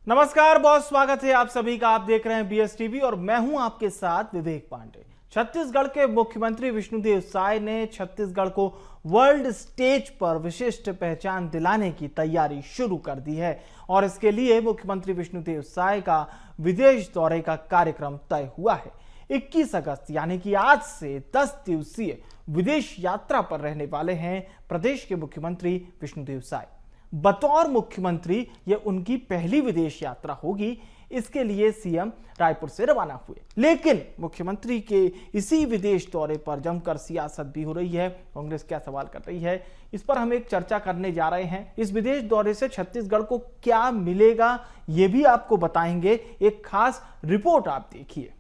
नमस्कार, बहुत स्वागत है आप सभी का। आप देख रहे हैं बीएस टीवी और मैं हूं आपके साथ विवेक पांडे। छत्तीसगढ़ के मुख्यमंत्री विष्णुदेव साय ने छत्तीसगढ़ को वर्ल्ड स्टेज पर विशिष्ट पहचान दिलाने की तैयारी शुरू कर दी है और इसके लिए मुख्यमंत्री विष्णुदेव साय का विदेश दौरे का कार्यक्रम तय हुआ है। 21 अगस्त यानी कि आज से 10 दिवसीय विदेश यात्रा पर रहने वाले हैं प्रदेश के मुख्यमंत्री विष्णुदेव साय। बतौर मुख्यमंत्री यह उनकी पहली विदेश यात्रा होगी। इसके लिए सीएम रायपुर से रवाना हुए, लेकिन मुख्यमंत्री के इसी विदेश दौरे पर जमकर सियासत भी हो रही है। कांग्रेस क्या सवाल कर रही है, इस पर हम एक चर्चा करने जा रहे हैं। इस विदेश दौरे से छत्तीसगढ़ को क्या मिलेगा यह भी आपको बताएंगे। एक खास रिपोर्ट आप देखिए।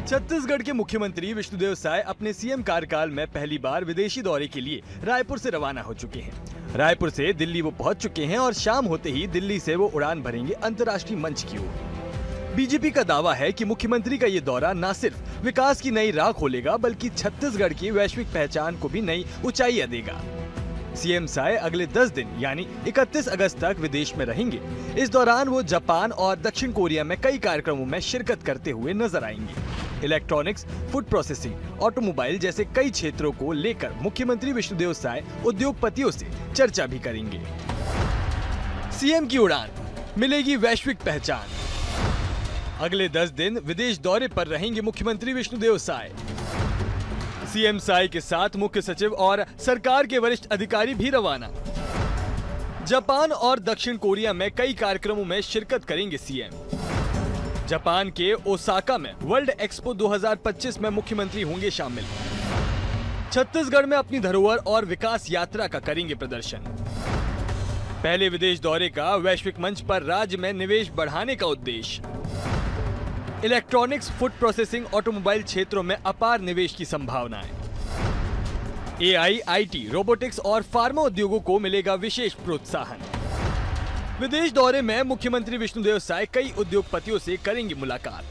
छत्तीसगढ़ के मुख्यमंत्री विष्णुदेव साय अपने सीएम कार्यकाल में पहली बार विदेशी दौरे के लिए रायपुर से रवाना हो चुके हैं। रायपुर से दिल्ली वो पहुंच चुके हैं और शाम होते ही दिल्ली से वो उड़ान भरेंगे अंतर्राष्ट्रीय मंच की ओर। बीजेपी का दावा है कि मुख्यमंत्री का ये दौरा न सिर्फ विकास की नई राह खोलेगा बल्कि छत्तीसगढ़ की वैश्विक पहचान को भी नई ऊंचाइयां देगा। सीएम साय अगले 10 दिन यानी 31 अगस्त तक विदेश में रहेंगे। इस दौरान वो जापान और दक्षिण कोरिया में कई कार्यक्रमों में शिरकत करते हुए नजर आएंगे। इलेक्ट्रॉनिक्स, फूड प्रोसेसिंग, ऑटोमोबाइल जैसे कई क्षेत्रों को लेकर मुख्यमंत्री विष्णुदेव साय उद्योगपतियों से चर्चा भी करेंगे। सीएम की उड़ान मिलेगी वैश्विक पहचान। अगले 10 दिन विदेश दौरे पर रहेंगे मुख्यमंत्री विष्णुदेव साय। सीएम साय के साथ मुख्य सचिव और सरकार के वरिष्ठ अधिकारी भी रवाना। जापान और दक्षिण कोरिया में कई कार्यक्रमों में शिरकत करेंगे सीएम। जापान के ओसाका में वर्ल्ड एक्सपो 2025 में मुख्यमंत्री होंगे शामिल। छत्तीसगढ़ में अपनी धरोहर और विकास यात्रा का करेंगे प्रदर्शन। पहले विदेश दौरे का वैश्विक मंच पर राज्य में निवेश बढ़ाने का उद्देश्य। इलेक्ट्रॉनिक्स, फूड प्रोसेसिंग, ऑटोमोबाइल क्षेत्रों में अपार निवेश की संभावनाएं। एआई, आईटी, रोबोटिक्स और फार्मा उद्योगों को मिलेगा विशेष प्रोत्साहन। विदेश दौरे में मुख्यमंत्री विष्णुदेव साय कई उद्योगपतियों से करेंगे मुलाकात।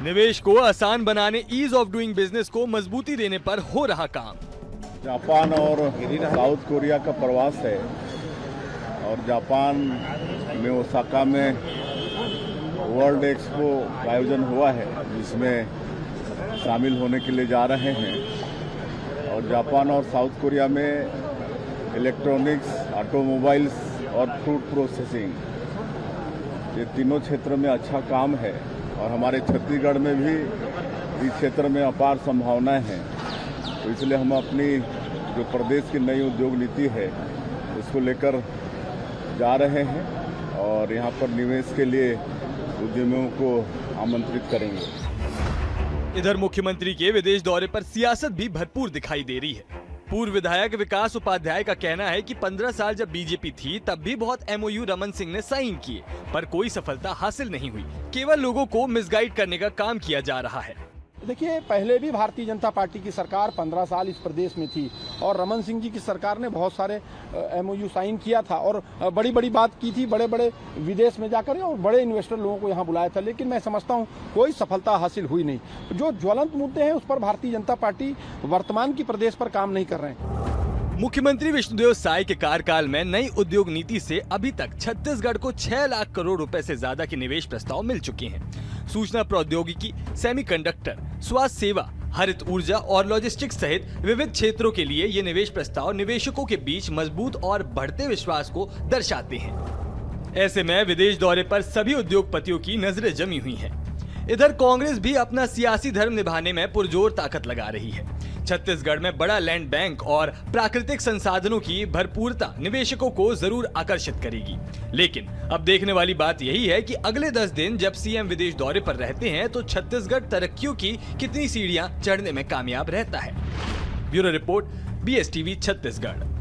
निवेश को आसान बनाने, ईज ऑफ डूइंग बिजनेस को मजबूती देने पर हो रहा काम। जापान और साउथ कोरिया का प्रवास है और जापान में ओसाका में वर्ल्ड एक्सपो का आयोजन हुआ है जिसमें शामिल होने के लिए जा रहे हैं। और जापान और साउथ कोरिया में इलेक्ट्रॉनिक्स, ऑटोमोबाइल्स और फूड प्रोसेसिंग, ये तीनों क्षेत्र में अच्छा काम है और हमारे छत्तीसगढ़ में भी इस क्षेत्र में अपार संभावनाएं हैं। तो इसलिए हम अपनी जो प्रदेश की नई उद्योग नीति है उसको लेकर जा रहे हैं और यहाँ पर निवेश के लिए उद्यमियों को आमंत्रित करेंगे। इधर मुख्यमंत्री के विदेश दौरे पर सियासत भी भरपूर दिखाई दे रही है। पूर्व विधायक विकास उपाध्याय का कहना है कि 15 साल जब बीजेपी थी तब भी बहुत एमओयू रमन सिंह ने साइन किए पर कोई सफलता हासिल नहीं हुई। केवल लोगों को मिसगाइड करने का काम किया जा रहा है। देखिए, पहले भी भारतीय जनता पार्टी की सरकार 15 साल इस प्रदेश में थी और रमन सिंह जी की सरकार ने बहुत सारे एमओयू साइन किया था और बड़ी बड़ी बात की थी, बड़े बड़े विदेश में जाकर और बड़े इन्वेस्टर लोगों को यहाँ बुलाया था, लेकिन मैं समझता हूँ कोई सफलता हासिल हुई नहीं। जो ज्वलंत मुद्दे हैं उस पर भारतीय जनता पार्टी वर्तमान की प्रदेश पर काम नहीं कर रहे हैं। मुख्यमंत्री विष्णुदेव साय के कार्यकाल में नई उद्योग नीति से अभी तक छत्तीसगढ़ को 6 लाख करोड़ रुपए से ज्यादा के निवेश प्रस्ताव मिल चुके हैं। सूचना प्रौद्योगिकी, सेमीकंडक्टर, स्वास्थ्य सेवा, हरित ऊर्जा और लॉजिस्टिक्स सहित विविध क्षेत्रों के लिए ये निवेश प्रस्ताव निवेशकों के बीच मजबूत और बढ़ते विश्वास को दर्शाते हैं। ऐसे में विदेश दौरे पर सभी उद्योगपतियों की नजरें जमी हुई हैं। इधर कांग्रेस भी अपना सियासी धर्म निभाने में पुरजोर ताकत लगा रही है। छत्तीसगढ़ में बड़ा लैंड बैंक और प्राकृतिक संसाधनों की भरपूरता निवेशकों को जरूर आकर्षित करेगी। लेकिन अब देखने वाली बात यही है कि अगले 10 दिन जब सीएम विदेश दौरे पर रहते हैं तो छत्तीसगढ़ तरक्कियों की कितनी सीढ़ियां चढ़ने में कामयाब रहता है। Bureau report, BS TV Chhattisgarh.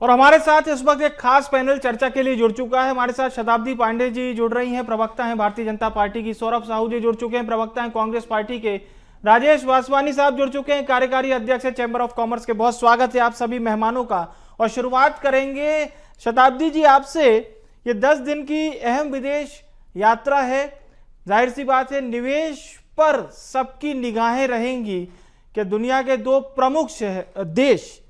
और हमारे साथ इस वक्त एक खास पैनल चर्चा के लिए जुड़ चुका है। हमारे साथ शताब्दी पांडे जी जुड़ रही हैं, प्रवक्ता हैं भारतीय जनता पार्टी की। सौरभ साहू जी जुड़ चुके हैं, प्रवक्ता हैं कांग्रेस पार्टी के। राजेश वासवानी साहब जुड़ चुके हैं, कार्यकारी अध्यक्ष है चैंबर ऑफ कॉमर्स के। बहुत स्वागत है आप सभी मेहमानों का। और शुरुआत करेंगे शताब्दी जी आपसे। ये 10 दिन की अहम विदेश यात्रा है, जाहिर सी बात है निवेश पर सबकी निगाहें रहेंगी। कि दुनिया के दो प्रमुख देश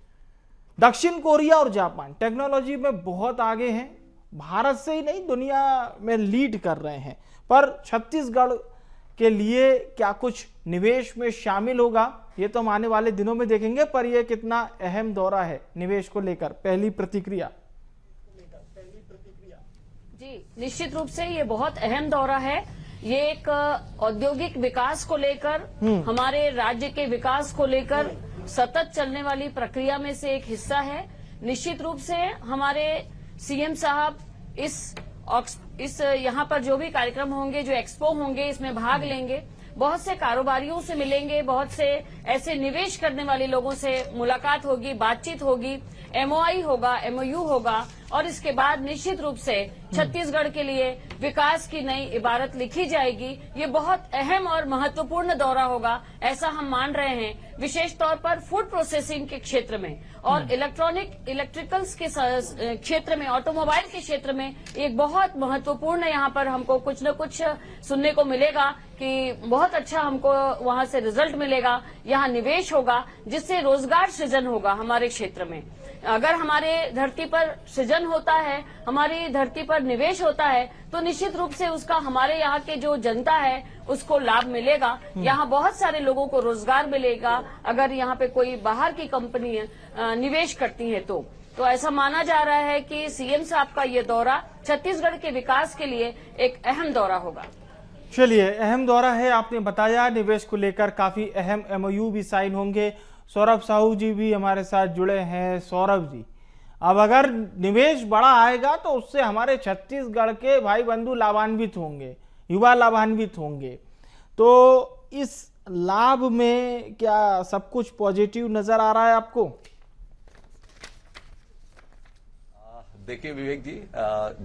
दक्षिण कोरिया और जापान टेक्नोलॉजी में बहुत आगे हैं, भारत से ही नहीं दुनिया में लीड कर रहे हैं। पर छत्तीसगढ़ के लिए क्या कुछ निवेश में शामिल होगा, ये तो हम आने वाले दिनों में देखेंगे। पर यह कितना अहम दौरा है निवेश को लेकर, पहली प्रतिक्रिया? जी, निश्चित रूप से ये बहुत अहम दौरा है। ये एक औद्योगिक विकास को लेकर, हमारे राज्य के विकास को लेकर सतत चलने वाली प्रक्रिया में से एक हिस्सा है। निश्चित रूप से हमारे सीएम साहब इस यहाँ पर जो भी कार्यक्रम होंगे, जो एक्सपो होंगे, इसमें भाग लेंगे। बहुत से कारोबारियों से मिलेंगे, बहुत से ऐसे निवेश करने वाले लोगों से मुलाकात होगी, बातचीत होगी, एमओआई होगा, एमओयू होगा और इसके बाद निश्चित रूप से छत्तीसगढ़ के लिए विकास की नई इबारत लिखी जाएगी। ये बहुत अहम और महत्वपूर्ण दौरा होगा, ऐसा हम मान रहे हैं। विशेष तौर पर फूड प्रोसेसिंग के क्षेत्र में और इलेक्ट्रिकल्स के क्षेत्र में, ऑटोमोबाइल के क्षेत्र में एक बहुत महत्वपूर्ण यहाँ पर हमको कुछ न कुछ सुनने को मिलेगा कि बहुत अच्छा हमको वहाँ से रिजल्ट मिलेगा। यहाँ निवेश होगा जिससे रोजगार सृजन होगा हमारे क्षेत्र में। अगर हमारे धरती पर सृजन होता है, हमारी धरती पर निवेश होता है, तो निश्चित रूप से उसका हमारे यहाँ के जो जनता है उसको लाभ मिलेगा। यहाँ बहुत सारे लोगों को रोजगार मिलेगा अगर यहाँ पे कोई बाहर की कंपनी निवेश करती है तो ऐसा माना जा रहा है कि सीएम साहब का ये दौरा छत्तीसगढ़ के विकास के लिए एक अहम दौरा होगा। चलिए, अहम दौरा है, आपने बताया। निवेश को लेकर काफी अहम एमओयू भी साइन होंगे। सौरभ साहू जी भी हमारे साथ जुड़े हैं। सौरभ जी, अब अगर निवेश बड़ा आएगा तो उससे हमारे छत्तीसगढ़ के भाई बंधु लाभान्वित होंगे, युवा लाभान्वित होंगे। तो इस लाभ में क्या सब कुछ पॉजिटिव नजर आ रहा है आपको? देखिए विवेक जी,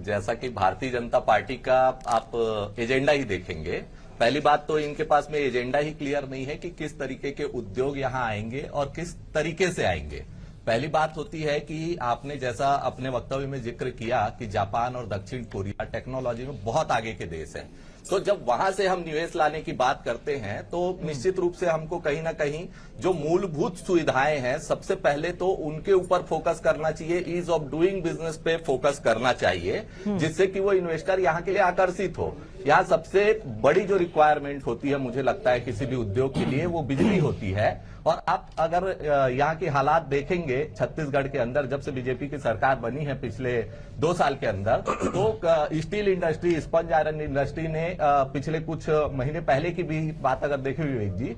जैसा कि भारतीय जनता पार्टी का आप एजेंडा ही देखेंगे, पहली बात तो इनके पास में एजेंडा ही क्लियर नहीं है कि किस तरीके के उद्योग यहां आएंगे और किस तरीके से आएंगे। पहली बात होती है कि आपने जैसा अपने वक्तव्य में जिक्र किया कि जापान और दक्षिण कोरिया टेक्नोलॉजी में बहुत आगे के देश हैं, तो जब वहां से हम निवेश लाने की बात करते हैं तो निश्चित रूप से हमको कहीं ना कहीं जो मूलभूत सुविधाएं हैं, सबसे पहले तो उनके ऊपर फोकस करना चाहिए, ईज ऑफ डूइंग बिजनेस पे फोकस करना चाहिए, जिससे कि वो इन्वेस्टर यहाँ के लिए आकर्षित हो। यहाँ सबसे बड़ी जो रिक्वायरमेंट होती है मुझे लगता है किसी भी उद्योग के लिए, वो बिजली होती है। और आप अगर यहाँ के हालात देखेंगे छत्तीसगढ़ के अंदर, जब से बीजेपी की सरकार बनी है पिछले 2 साल के अंदर, तो steel industry, sponge iron industry ने पिछले कुछ महीने पहले की भी बात अगर देखे विवेक जी,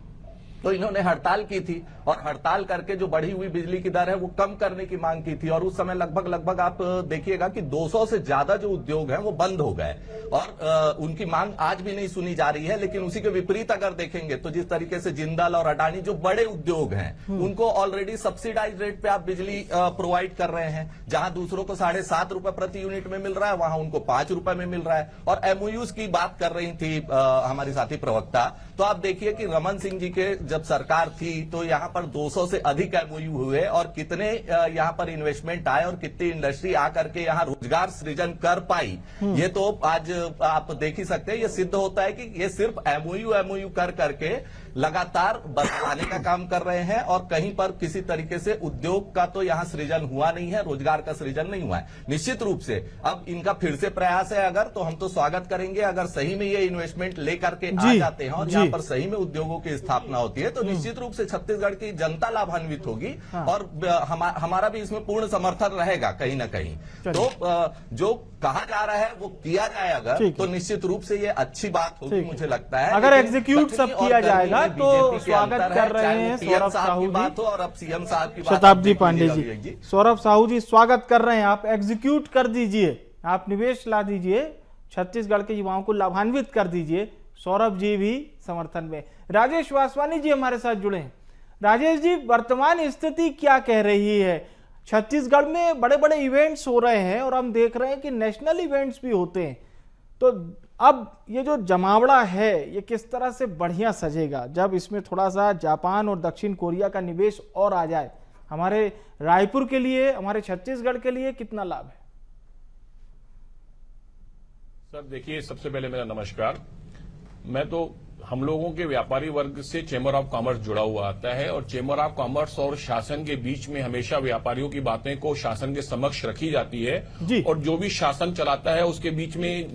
तो इन्होंने हड़ताल की थी और हड़ताल करके जो बढ़ी हुई बिजली की दर है वो कम करने की मांग की थी। और उस समय लगभग आप देखिएगा कि 200 से ज्यादा जो उद्योग हैं वो बंद हो गए और उनकी मांग आज भी नहीं सुनी जा रही है। लेकिन उसी के विपरीत अगर देखेंगे तो जिस तरीके से जिंदाल और अडानी जो बड़े उद्योग हैं उनको ऑलरेडी सब्सिडाइज रेट पे आप बिजली प्रोवाइड कर रहे हैं। जहां दूसरों को 7.5 रुपए प्रति यूनिट में मिल रहा है, वहां उनको 5 रुपए में मिल रहा है। और एमओयूज की बात कर रही थी हमारी साथी प्रवक्ता, तो आप देखिए कि रमन सिंह जी के जब सरकार थी तो यहाँ पर 200 से अधिक एमओयू हुए और कितने यहाँ पर इन्वेस्टमेंट आए और कितनी इंडस्ट्री आकर के यहाँ रोजगार सृजन कर पाई, ये तो आज आप देख ही सकते हैं। ये सिद्ध होता है कि ये सिर्फ एमओयू कर करके लगातार बढ़ाने का काम कर रहे हैं और कहीं पर किसी तरीके से उद्योग का तो यहाँ सृजन हुआ नहीं है, रोजगार का सृजन नहीं हुआ है। निश्चित रूप से अब इनका फिर से प्रयास है अगर, तो हम तो स्वागत करेंगे। अगर सही में ये इन्वेस्टमेंट लेकर के आ जाते हैं और यहाँ पर सही में उद्योगों की स्थापना होती है तो निश्चित रूप से छत्तीसगढ़ की जनता लाभान्वित होगी और हमारा भी इसमें पूर्ण समर्थन रहेगा कहीं ना कहीं। तो जो कहा जा रहा है वो किया जाए अगर, तो निश्चित रूप से ये अच्छी बात होगी मुझे लगता है। अगर एग्जीक्यूट सब किया जाएगा तो स्वागत कर रहे हैं सौरभ साहू जी और अब सीएम साहब की बात, शताब्दी पांडे जी। सौरभ साहू जी, स्वागत कर रहे हैं, आप एग्जीक्यूट कर दीजिए, आप निवेश ला दीजिए, छत्तीसगढ़ के युवाओं को लाभान्वित कर दीजिए। सौरभ जी भी समर्थन में। राजेश वासवानी जी हमारे साथ जुड़े हैं। राजेश जी, वर्तमान स्थिति क्या कह रही है? छत्तीसगढ़ में बड़े बड़े इवेंट्स हो रहे हैं और हम देख रहे हैं कि नेशनल इवेंट्स भी होते हैं, तो अब ये जो जमावड़ा है ये किस तरह से बढ़िया सजेगा जब इसमें थोड़ा सा जापान और दक्षिण कोरिया का निवेश और आ जाए? हमारे रायपुर के लिए, हमारे छत्तीसगढ़ के लिए कितना लाभ है? सर देखिए, सबसे पहले मेरा नमस्कार। मैं तो हम लोगों के व्यापारी वर्ग से चेंबर ऑफ कॉमर्स जुड़ा हुआ आता है और चेंबर ऑफ कॉमर्स और शासन के बीच में हमेशा व्यापारियों की बातें को शासन के समक्ष रखी जाती है और जो भी शासन चलाता है उसके बीच में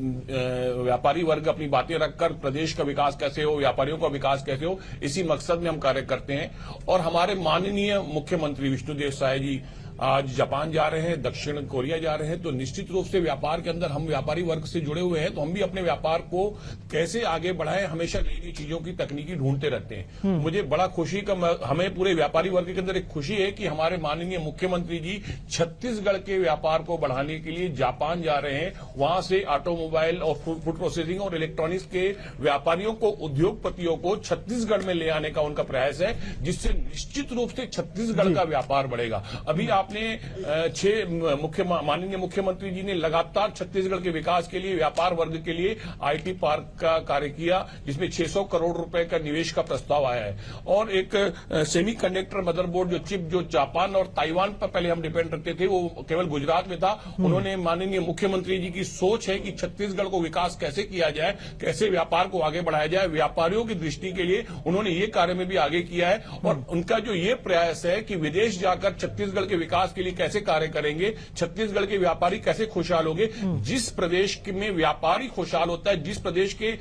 व्यापारी वर्ग अपनी बातें रखकर प्रदेश का विकास कैसे हो, व्यापारियों का विकास कैसे हो, इसी मकसद में हम कार्य करते हैं। और हमारे माननीय मुख्यमंत्री विष्णुदेव साय जी आज जापान जा रहे हैं, दक्षिण कोरिया जा रहे हैं, तो निश्चित रूप से व्यापार के अंदर हम व्यापारी वर्ग से जुड़े हुए हैं, तो हम भी अपने व्यापार को कैसे आगे बढ़ाएं, हमेशा नई नई चीजों की तकनीकी ढूंढते रहते हैं। मुझे बड़ा खुशी का, हमें पूरे व्यापारी वर्ग के अंदर एक खुशी है कि हमारे माननीय मुख्यमंत्री जी छत्तीसगढ़ के व्यापार को बढ़ाने के लिए जापान जा रहे हैं। वहां से ऑटोमोबाइल और फूड प्रोसेसिंग और इलेक्ट्रॉनिक्स के व्यापारियों को, उद्योगपतियों को छत्तीसगढ़ में ले आने का उनका प्रयास है, जिससे निश्चित रूप से छत्तीसगढ़ का व्यापार बढ़ेगा। अभी आपने माननीय मुख्यमंत्री जी ने लगातार छत्तीसगढ़ के विकास के लिए, व्यापार वर्ग के लिए आईटी पार्क का कार्य किया, जिसमें 600 करोड़ रुपए का निवेश का प्रस्ताव आया है। और एक सेमीकंडक्टर मदरबोर्ड जो जापान और ताइवान पर पहले हम डिपेंड रखते थे, वो केवल गुजरात में था। उन्होंने, माननीय मुख्यमंत्री जी की सोच है कि छत्तीसगढ़ को विकास कैसे किया जाए, कैसे व्यापार को आगे बढ़ाया जाए, व्यापारियों की दृष्टि के लिए उन्होंने ये कार्य में भी आगे किया है। और उनका जो ये प्रयास है कि विदेश जाकर छत्तीसगढ़ के विकास के लिए कैसे कार्य करेंगे, छत्तीसगढ़ के व्यापारी कैसे खुशहाल होंगे। जिस प्रदेश में व्यापारी खुशहाल होता है, जिस प्रदेश के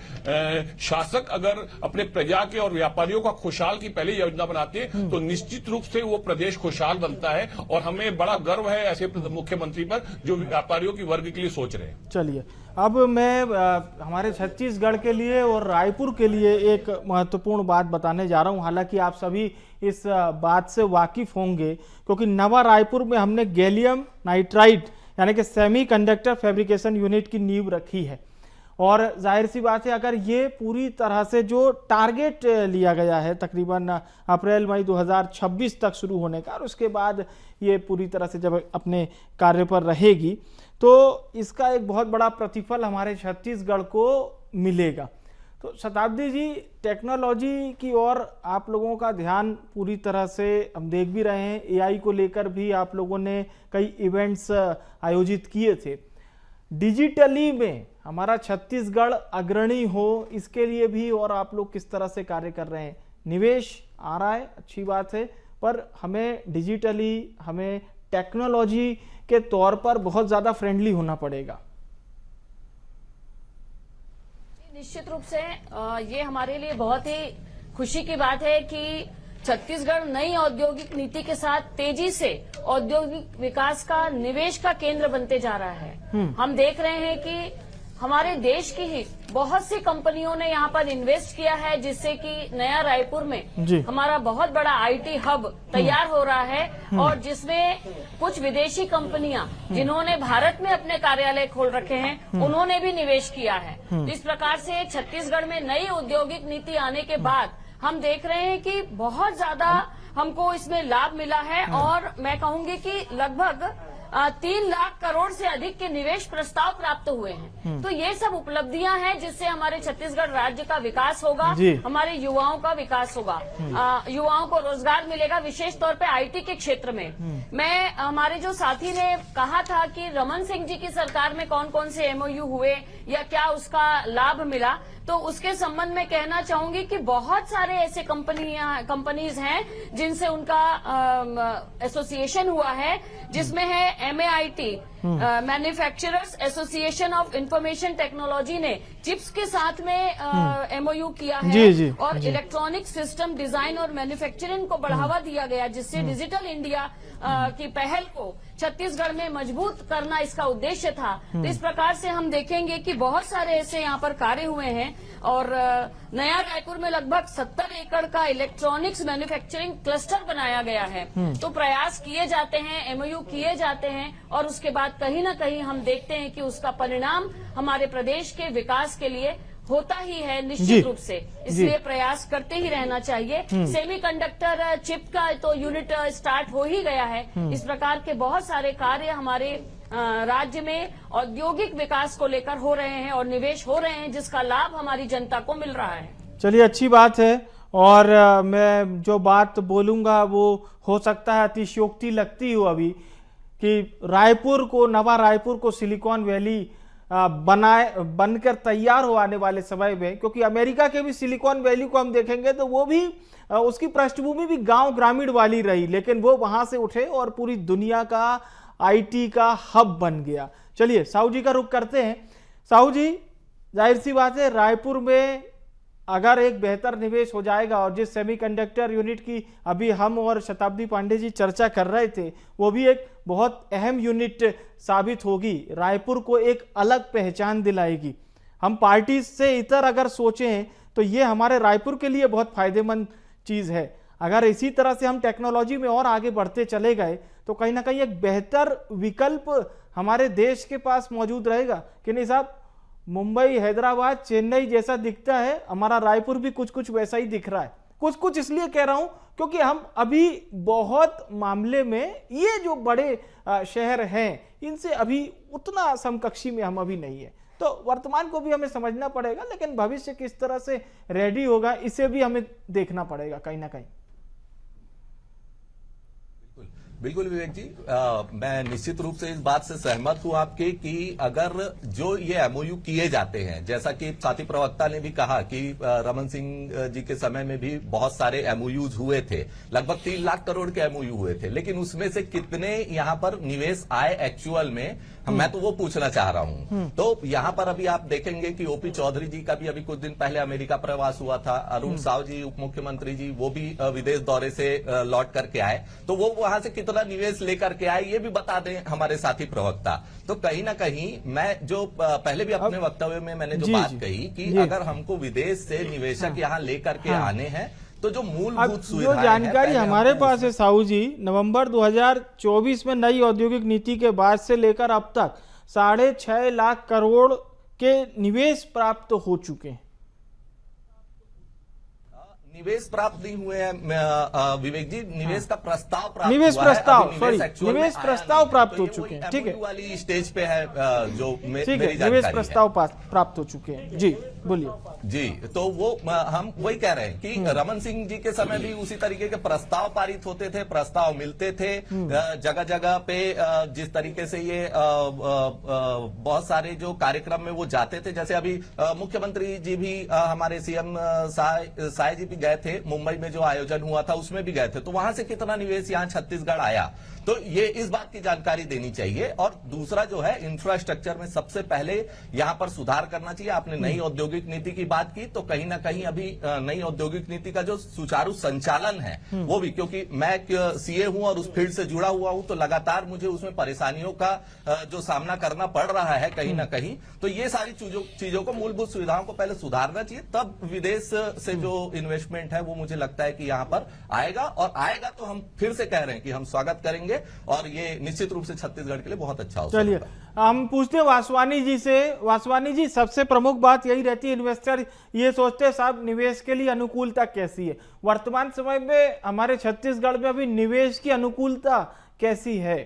शासक अगर अपने प्रजा के और व्यापारियों का खुशहाल की पहले योजना बनाते हैं, तो निश्चित रूप से वो प्रदेश खुशहाल बनता है। और हमें बड़ा गर्व है ऐसे मुख्यमंत्री पर जो व्यापारियों की वर्ग के लिए सोच रहे हैं। चलिए, अब मैं हमारे छत्तीसगढ़ के लिए और रायपुर के लिए एक महत्वपूर्ण बात बताने जा रहा हूं। हालांकि आप सभी इस बात से वाकिफ होंगे, क्योंकि नवा रायपुर में हमने गैलियम नाइट्राइड यानी कि सेमीकंडक्टर फैब्रिकेशन यूनिट की नींव रखी है। और जाहिर सी बात है, अगर ये पूरी तरह से जो टारगेट लिया गया है तकरीबन अप्रैल मई 2026 तक शुरू होने का, और उसके बाद ये पूरी तरह से जब अपने कार्य पर रहेगी, तो इसका एक बहुत बड़ा प्रतिफल हमारे छत्तीसगढ़ को मिलेगा। तो शताब्दी जी, टेक्नोलॉजी की ओर आप लोगों का ध्यान पूरी तरह से हम देख भी रहे हैं। एआई को लेकर भी आप लोगों ने कई इवेंट्स आयोजित किए थे। डिजिटली में हमारा छत्तीसगढ़ अग्रणी हो, इसके लिए भी और आप लोग किस तरह से कार्य कर रहे हैं? निवेश आ रहा है, अच्छी बात है, पर हमें डिजिटली, हमें टेक्नोलॉजी के तौर पर बहुत ज्यादा फ्रेंडली होना पड़ेगा। निश्चित रूप से ये हमारे लिए बहुत ही खुशी की बात है कि छत्तीसगढ़ नई औद्योगिक नीति के साथ तेजी से औद्योगिक विकास का, निवेश का केंद्र बनते जा रहा है। हम देख रहे हैं कि हमारे देश की ही बहुत सी कंपनियों ने यहाँ पर इन्वेस्ट किया है, जिससे कि नया रायपुर में हमारा बहुत बड़ा आईटी हब तैयार हो रहा है। और जिसमें कुछ विदेशी कंपनियां जिन्होंने भारत में अपने कार्यालय खोल रखे हैं, उन्होंने भी निवेश किया है। तो इस प्रकार से छत्तीसगढ़ में नई औद्योगिक नीति आने के बाद हम देख रहे हैं कि बहुत ज्यादा हमको इसमें लाभ मिला है। और मैं कहूंगी कि लगभग 3 लाख करोड़ से अधिक के निवेश प्रस्ताव प्राप्त हुए हैं। तो ये सब उपलब्धियां हैं जिससे हमारे छत्तीसगढ़ राज्य का विकास होगा, हमारे युवाओं का विकास होगा, युवाओं को रोजगार मिलेगा, विशेष तौर पे आईटी के क्षेत्र में। मैं, हमारे जो साथी ने कहा था कि रमन सिंह जी की सरकार में कौन कौन से एमओयू हुए या क्या उसका लाभ मिला, तो उसके संबंध में कहना चाहूंगी कि बहुत सारे ऐसे कंपनीज हैं जिनसे उनका एसोसिएशन हुआ है, जिसमें है MAIT, manufacturers association of information technology ने चिप्स के साथ में एमओयू किया है। और इलेक्ट्रॉनिक सिस्टम डिजाइन और मैन्युफैक्चरिंग को बढ़ावा दिया गया, जिससे डिजिटल इंडिया की पहल को छत्तीसगढ़ में मजबूत करना इसका उद्देश्य था। तो इस प्रकार से हम देखेंगे कि बहुत सारे ऐसे यहाँ पर कार्य हुए हैं। और नया रायपुर में लगभग 70 एकड़ का इलेक्ट्रॉनिक्स मैन्युफैक्चरिंग क्लस्टर बनाया गया है। तो प्रयास किए जाते हैं, एमओयू किए जाते हैं, और उसके बाद कहीं ना कहीं हम देखते हैं कि उसका परिणाम हमारे प्रदेश के विकास के लिए होता ही है निश्चित रूप से। इसलिए प्रयास करते ही रहना चाहिए। सेमीकंडक्टर चिप का तो यूनिट स्टार्ट हो ही गया है। इस प्रकार के बहुत सारे कार्य हमारे राज्य में औद्योगिक विकास को लेकर हो रहे हैं और निवेश हो रहे हैं, जिसका लाभ हमारी जनता को मिल रहा है। चलिए, अच्छी बात है। और मैं जो बात बोलूंगा वो हो सकता है अतिशयोक्ति लगती हो अभी, कि रायपुर को, नवा रायपुर को सिलिकॉन वैली बनकर तैयार हो आने वाले समय में, क्योंकि अमेरिका के भी सिलिकॉन वैली को हम देखेंगे तो वो भी उसकी पृष्ठभूमि भी गांव ग्रामीण वाली रही, लेकिन वो वहां से उठे और पूरी दुनिया का आईटी का हब बन गया। चलिए साहू जी का रुख करते हैं। साहू जी, जाहिर सी बात है रायपुर में अगर एक बेहतर निवेश हो जाएगा, और जिस सेमीकंडक्टर यूनिट की अभी हम और शताब्दी पांडे जी चर्चा कर रहे थे, वो भी एक बहुत अहम यूनिट साबित होगी, रायपुर को एक अलग पहचान दिलाएगी। हम पार्टी से इतर अगर सोचें तो ये हमारे रायपुर के लिए बहुत फायदेमंद चीज है। अगर इसी तरह से हम टेक्नोलॉजी में और आगे बढ़ते चले गए तो कहीं ना कहीं एक बेहतर विकल्प हमारे देश के पास मौजूद रहेगा कि नहीं साहब? मुंबई, हैदराबाद, चेन्नई जैसा दिखता है, हमारा रायपुर भी कुछ कुछ वैसा ही दिख रहा है। कुछ कुछ इसलिए कह रहा हूं क्योंकि हम अभी बहुत मामले में ये जो बड़े शहर हैं इनसे अभी उतना समकक्षी में हम अभी नहीं है। तो वर्तमान को भी हमें समझना पड़ेगा, लेकिन भविष्य किस तरह से रेडी होगा इसे भी हमें देखना पड़ेगा कहीं ना कहीं। बिल्कुल विवेक जी, मैं निश्चित रूप से इस बात से सहमत हूं आपके कि अगर जो ये एमओयू किए जाते हैं, जैसा कि साथी प्रवक्ता ने भी कहा कि रमन सिंह जी के समय में भी बहुत सारे एमओयूज हुए थे, लगभग 3 लाख करोड़ के एमओयू हुए थे, लेकिन उसमें से कितने यहां पर निवेश आए एक्चुअल में, मैं तो वो पूछना चाह रहा हूं। तो यहां पर अभी आप देखेंगे कि ओपी चौधरी जी का भी अभी कुछ दिन पहले अमेरिका प्रवास हुआ था, अरुण साव जी उप मुख्यमंत्री जी वो भी विदेश दौरे से लौट करके आए, तो वो वहां से कितना निवेश लेकर के आए ये भी बता दें हमारे साथी प्रवक्ता। तो कहीं ना कहीं मैं जो पहले भी अपने वक्तव्य में मैंने जो बात कही कि अगर हमको विदेश से निवेशक यहाँ लेकर के आने हैं तो जो मूलभूत सुविधाएं, जो जानकारी हमारे पास है साहू जी, नवंबर 2024 में नई औद्योगिक नीति के बाद से लेकर अब तक 6.5 लाख करोड़ के निवेश प्राप्त हो चुके हैं। निवेश प्राप्त नहीं हुए हैं विवेक जी, निवेश का प्रस्ताव प्राप्त निवेश हुआ प्रस्ताव, है। सॉरी, निवेश प्रस्ताव प्राप्त हो चुके हैं। ठीक है, वाली स्टेज पे है जो ठीक है, निवेश प्रस्ताव प्राप्त हो चुके हैं। जी बोलिए जी। तो वो हम वही कह रहे हैं कि रमन सिंह जी के समय भी उसी तरीके के प्रस्ताव पारित होते थे, प्रस्ताव मिलते थे जगह जगह पे, जिस तरीके से ये बहुत सारे जो कार्यक्रम में वो जाते थे, जैसे अभी मुख्यमंत्री जी भी हमारे सीएम साय जी भी गए थे, मुंबई में जो आयोजन हुआ था उसमें भी गए थे, तो वहां से कितना निवेश यहाँ छत्तीसगढ़ आया, तो ये इस बात की जानकारी देनी चाहिए। और दूसरा जो है इंफ्रास्ट्रक्चर में सबसे पहले यहां पर सुधार करना चाहिए। आपने नई औद्योगिक नीति की बात की, तो कहीं ना कहीं अभी नई औद्योगिक नीति का जो सुचारू संचालन है वो भी, क्योंकि मैं सीए हूं और उस फील्ड से जुड़ा हुआ हूं, तो लगातार मुझे उसमें परेशानियों का जो सामना करना पड़ रहा है कहीं ना कहीं, तो ये सारी चीजों को, मूलभूत सुविधाओं को पहले सुधारना चाहिए, तब विदेश से जो इन्वेस्टमेंट है वो मुझे लगता है कि यहां पर आएगा, और आएगा तो हम फिर से कह रहे हैं कि हम स्वागत करेंगे, और ये निश्चित रूप से छत्तीसगढ़ के लिए बहुत अच्छा होगा। चलिए हम पूछते हैं वासवानी जी से। वासवानी जी, सबसे प्रमुख बात यही रहती है, इन्वेस्टर ये सोचते हैं साहब निवेश के लिए अनुकूलता कैसी है, वर्तमान समय में हमारे छत्तीसगढ़ में अभी निवेश की अनुकूलता कैसी है?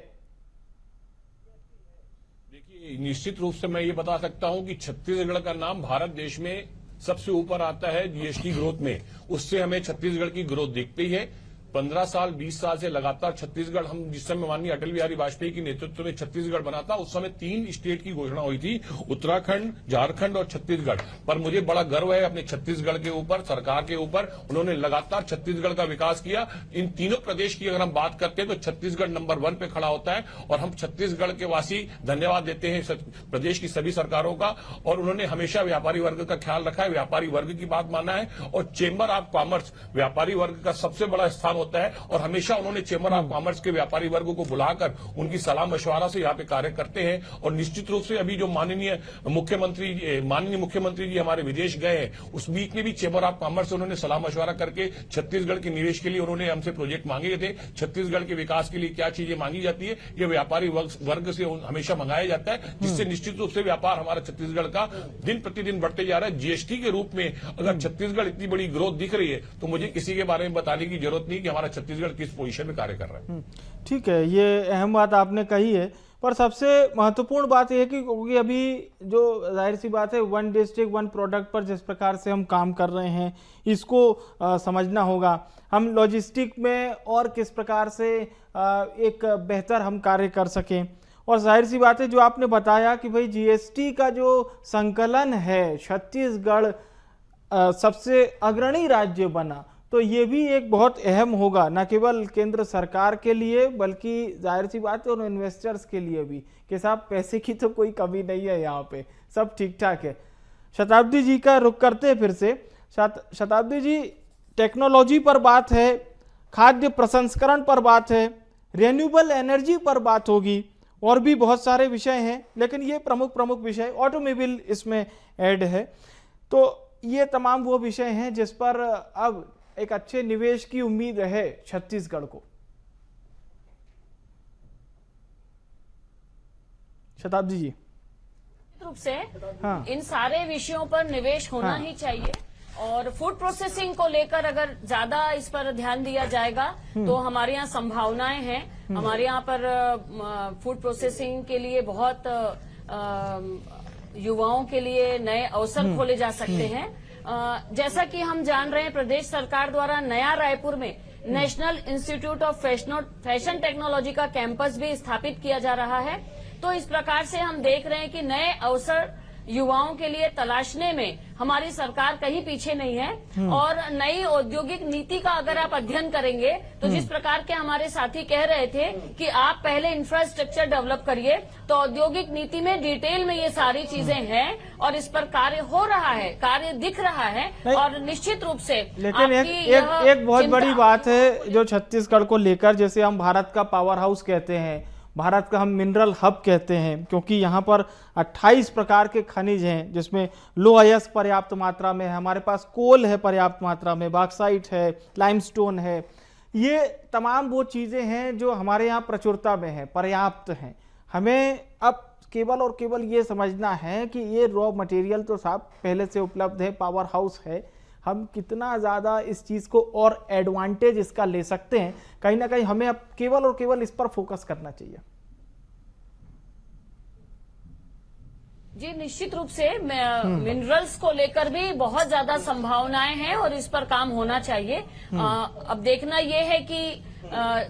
देखिए, निश्चित रूप से मैं ये बता सकता हूं कि छत्तीसगढ़ का नाम भारत देश में सबसे ऊपर आता है जीएसटी ग्रोथ में, उससे हमें छत्तीसगढ़ की ग्रोथ दिखती है। 15 साल 20 साल से लगातार छत्तीसगढ़, हम जिस समय माननीय अटल बिहारी वाजपेयी के नेतृत्व में छत्तीसगढ़ बना था, उस समय 3 स्टेट की घोषणा हुई थी, उत्तराखंड, झारखंड और छत्तीसगढ़। पर मुझे बड़ा गर्व है अपने छत्तीसगढ़ के ऊपर, सरकार के ऊपर, उन्होंने लगातार छत्तीसगढ़ का विकास किया। इन तीनों प्रदेश की अगर हम बात करते हैं तो छत्तीसगढ़ नंबर 1 पे खड़ा होता है, और हम छत्तीसगढ़ के वासी धन्यवाद देते हैं प्रदेश की सभी सरकारों का, और उन्होंने हमेशा व्यापारी वर्ग का ख्याल रखा है, व्यापारी वर्ग की बात माना है, और चेंबर ऑफ कॉमर्स व्यापारी वर्ग का सबसे बड़ा स्थान होता है, और हमेशा उन्होंने चेंबर ऑफ कॉमर्स के व्यापारी वर्गों को बुलाकर उनकी सलाह मशवरा से यहाँ पे कार्य करते हैं। और निश्चित रूप से अभी जो माननीय मुख्यमंत्री जी हमारे विदेश गए हैं, उस बीच में भी चेंबर ऑफ कॉमर्स से उन्होंने सलाह मशवरा करके छत्तीसगढ़ के निवेश के लिए उन्होंने हमसे प्रोजेक्ट मांगे थे, छत्तीसगढ़ के विकास के लिए क्या चीजें मांगी जाती है, ये व्यापारी वर्ग से हमेशा मंगाया जाता है, जिससे निश्चित रूप से व्यापार हमारा छत्तीसगढ़ का दिन प्रतिदिन बढ़ते जा रहा है। जीएसटी के रूप में अगर छत्तीसगढ़ इतनी बड़ी ग्रोथ दिख रही है तो मुझे किसी के बारे में बताने की जरूरत नहीं कि हमारा छत्तीसगढ़ किस पोजीशन में कार्य कर रहा है। ठीक है, ये अहम बात आपने कही है, पर सबसे महत्वपूर्ण बात यह है कि क्योंकि अभी जो जाहिर सी बात है 1 डिस्ट्रिक्ट 1 प्रोडक्ट पर जिस प्रकार से हम काम कर रहे हैं इसको समझना होगा। हम लॉजिस्टिक में और किस प्रकार से एक बेहतर हम कार्य कर सकें, और जाहिर सी बात है जो आपने बताया कि भाई जीएसटी का जो संकलन है, छत्तीसगढ़ सबसे अग्रणी राज्य बना, तो ये भी एक बहुत अहम होगा, न केवल केंद्र सरकार के लिए बल्कि जाहिर सी बात है और इन्वेस्टर्स के लिए भी कि साहब पैसे की तो कोई कमी नहीं है, यहाँ पे सब ठीक ठाक है। शताब्दी जी का रुख करते हैं फिर से। शताब्दी जी, टेक्नोलॉजी पर बात है, खाद्य प्रसंस्करण पर बात है, रिन्यूएबल एनर्जी पर बात होगी और भी बहुत सारे विषय हैं, लेकिन ये प्रमुख विषय, ऑटोमोबाइल इसमें ऐड है। तो ये तमाम वो विषय हैं जिस पर अब एक अच्छे निवेश की उम्मीद है छत्तीसगढ़ को। शताब्दी जी, रूप से हाँ। इन सारे विषयों पर निवेश होना ही चाहिए और फूड प्रोसेसिंग को लेकर अगर ज्यादा इस पर ध्यान दिया जाएगा तो हमारे यहाँ संभावनाएं हैं। हमारे यहाँ पर फूड प्रोसेसिंग के लिए बहुत युवाओं के लिए नए अवसर खोले जा सकते हैं। जैसा कि हम जान रहे हैं, प्रदेश सरकार द्वारा नया रायपुर में national institute of fashion technology का कैंपस भी स्थापित किया जा रहा है। तो इस प्रकार से हम देख रहे हैं कि नए अवसर युवाओं के लिए तलाशने में हमारी सरकार कहीं पीछे नहीं है। और नई औद्योगिक नीति का अगर आप अध्ययन करेंगे तो जिस प्रकार के हमारे साथी कह रहे थे कि आप पहले इंफ्रास्ट्रक्चर डेवलप करिए, तो औद्योगिक नीति में डिटेल में ये सारी चीजें हैं और इस पर कार्य हो रहा है, कार्य दिख रहा है। और निश्चित रूप से लेकिन एक बहुत बड़ी बात है जो छत्तीसगढ़ को लेकर, जैसे हम भारत का पावर हाउस कहते हैं, भारत का हम मिनरल हब कहते हैं, क्योंकि यहाँ पर 28 प्रकार के खनिज हैं जिसमें लोह अयस्क पर्याप्त मात्रा में है, हमारे पास कोल है पर्याप्त मात्रा में, बॉक्साइट है, लाइमस्टोन है। ये तमाम वो चीज़ें हैं जो हमारे यहाँ प्रचुरता में है, पर्याप्त हैं। हमें अब केवल और केवल ये समझना है कि ये रॉ मटेरियल तो साहब पहले से उपलब्ध है, पावर हाउस है, हम कितना ज़्यादा इस चीज़ को और एडवांटेज इसका ले सकते हैं, कहीं ना कहीं हमें अब केवल और केवल इस पर फोकस करना चाहिए। जी, निश्चित रूप से मिनरल्स को लेकर भी बहुत ज्यादा संभावनाएं हैं और इस पर काम होना चाहिए। अब देखना यह है कि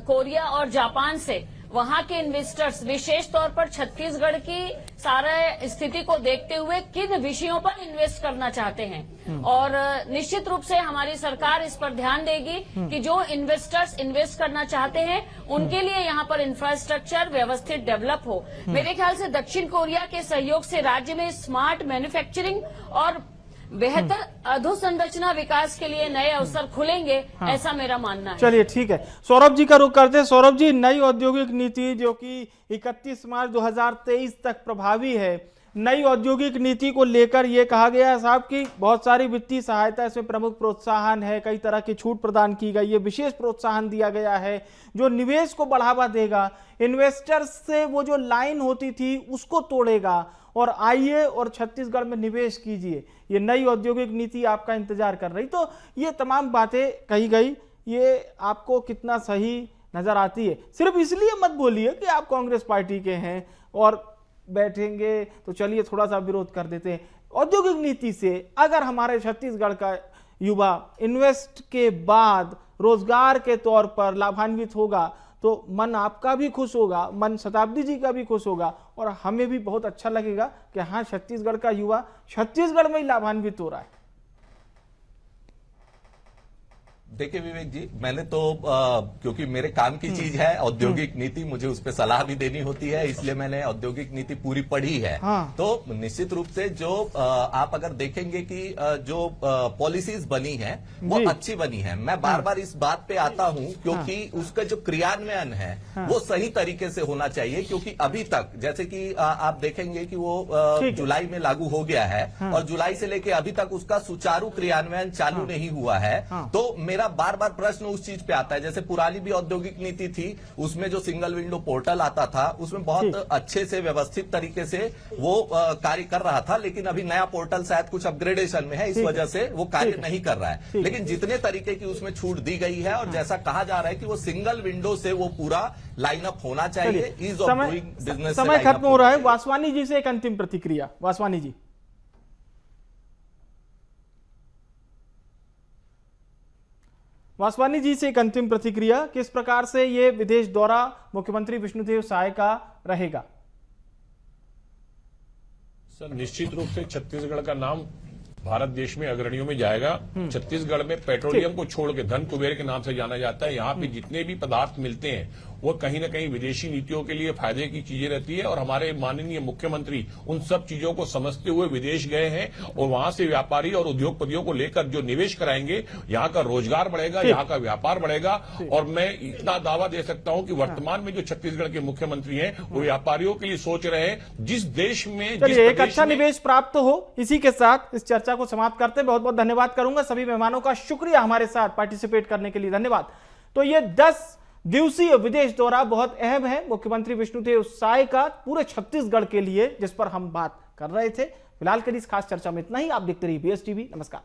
कोरिया और जापान से वहां के इन्वेस्टर्स विशेष तौर पर छत्तीसगढ़ की सारे स्थिति को देखते हुए किन विषयों पर इन्वेस्ट करना चाहते हैं। और निश्चित रूप से हमारी सरकार इस पर ध्यान देगी कि जो इन्वेस्टर्स इन्वेस्ट करना चाहते हैं उनके लिए यहाँ पर इंफ्रास्ट्रक्चर व्यवस्थित डेवलप हो। मेरे ख्याल से दक्षिण कोरिया के सहयोग से राज्य में स्मार्ट मैन्युफैक्चरिंग और बेहतर अधोसंरचना विकास के लिए नए अवसर खुलेंगे, ऐसा मेरा मानना है। चलिए ठीक है, सौरभ जी का रुख करते हैं। सौरभ जी, नई औद्योगिक नीति जो कि 31 मार्च 2023 तक प्रभावी है, नई औद्योगिक नीति को लेकर ये कहा गया है साहब कि बहुत सारी वित्तीय सहायता, इसमें प्रमुख प्रोत्साहन है, कई तरह की छूट प्रदान की गई है, विशेष प्रोत्साहन दिया गया है जो निवेश को बढ़ावा देगा, इन्वेस्टर्स से वो जो लाइन होती थी उसको तोड़ेगा और आइए और छत्तीसगढ़ में निवेश कीजिए। ये नई औद्योगिक नीति आपका इंतजार कर रही। तो ये तमाम बातें कही गई, ये आपको कितना सही नजर आती है? सिर्फ इसलिए मत बोलिए कि आप कांग्रेस पार्टी के हैं और बैठेंगे तो चलिए थोड़ा सा विरोध कर देते हैं। औद्योगिक नीति से अगर हमारे छत्तीसगढ़ का युवा इन्वेस्ट के बाद रोजगार के तौर पर लाभान्वित होगा तो मन आपका भी खुश होगा, मन शताब्दी जी का भी खुश होगा और हमें भी बहुत अच्छा लगेगा कि हाँ, छत्तीसगढ़ का युवा छत्तीसगढ़ में ही लाभान्वित हो रहा है। देखिए विवेक जी, मैंने तो क्योंकि मेरे काम की चीज है औद्योगिक नीति, मुझे उस पर सलाह भी देनी होती है, इसलिए मैंने औद्योगिक नीति पूरी पढ़ी है। हाँ। तो निश्चित रूप से जो आप अगर देखेंगे कि जो पॉलिसीज बनी है वो अच्छी बनी है। मैं बार बार इस बात पे आता हूं क्योंकि उसका जो क्रियान्वयन है वो सही तरीके से होना चाहिए, क्योंकि अभी तक जैसे कि आप देखेंगे कि वो जुलाई में लागू हो गया है और जुलाई से लेके अभी तक उसका सुचारू क्रियान्वयन चालू नहीं हुआ है। तो मेरा बार बार प्रश्न उस चीज पे आता है, जैसे पुरानी भी औद्योगिक नीति थी उसमें जो सिंगल विंडो पोर्टल आता था उसमें बहुत अच्छे से व्यवस्थित तरीके से वो कार्य कर रहा था, लेकिन अभी नया पोर्टल शायद कुछ अपग्रेडेशन में है, इस वजह से वो कार्य नहीं कर रहा है। लेकिन जितने तरीके की उसमें छूट दी गई है और जैसा कहा जा रहा है कि वो सिंगल विंडो से वो पूरा लाइनअप होना चाहिए, ईज ऑफ डूइंग बिजनेस। समय खत्म हो रहा है, वासवानी जी से एक अंतिम प्रतिक्रिया। वासवानी जी, वासवानी जी से एक अंतिम प्रतिक्रिया, किस प्रकार से ये विदेश दौरा मुख्यमंत्री विष्णुदेव साय का रहेगा? सर निश्चित रूप से छत्तीसगढ़ का नाम भारत देश में अग्रणियों में जाएगा। छत्तीसगढ़ में पेट्रोलियम को छोड़ के धन कुबेर के नाम से जाना जाता है। यहाँ पे जितने भी पदार्थ मिलते हैं वो कहीं न कहीं विदेशी नीतियों के लिए फायदे की चीजें रहती है और हमारे माननीय मुख्यमंत्री उन सब चीजों को समझते हुए विदेश गए हैं और वहां से व्यापारी और उद्योगपतियों को लेकर जो निवेश कराएंगे, यहाँ का रोजगार बढ़ेगा, यहाँ का व्यापार बढ़ेगा। और मैं इतना दावा दे सकता हूं कि वर्तमान में जो छत्तीसगढ़ के मुख्यमंत्री हैं वो व्यापारियों के लिए सोच रहे हैं। जिस देश में एक अच्छा निवेश प्राप्त हो, इसी के साथ इस चर्चा को समाप्त करते हैं। बहुत बहुत धन्यवाद करूंगा सभी मेहमानों का, शुक्रिया हमारे साथ पार्टिसिपेट करने के लिए, धन्यवाद। तो ये 10 दिवसीय विदेश दौरा बहुत अहम है मुख्यमंत्री विष्णुदेव साय का पूरे छत्तीसगढ़ के लिए, जिस पर हम बात कर रहे थे। फिलहाल के लिए इस खास चर्चा में इतना ही। आप देखते रहिए BS TV। नमस्कार।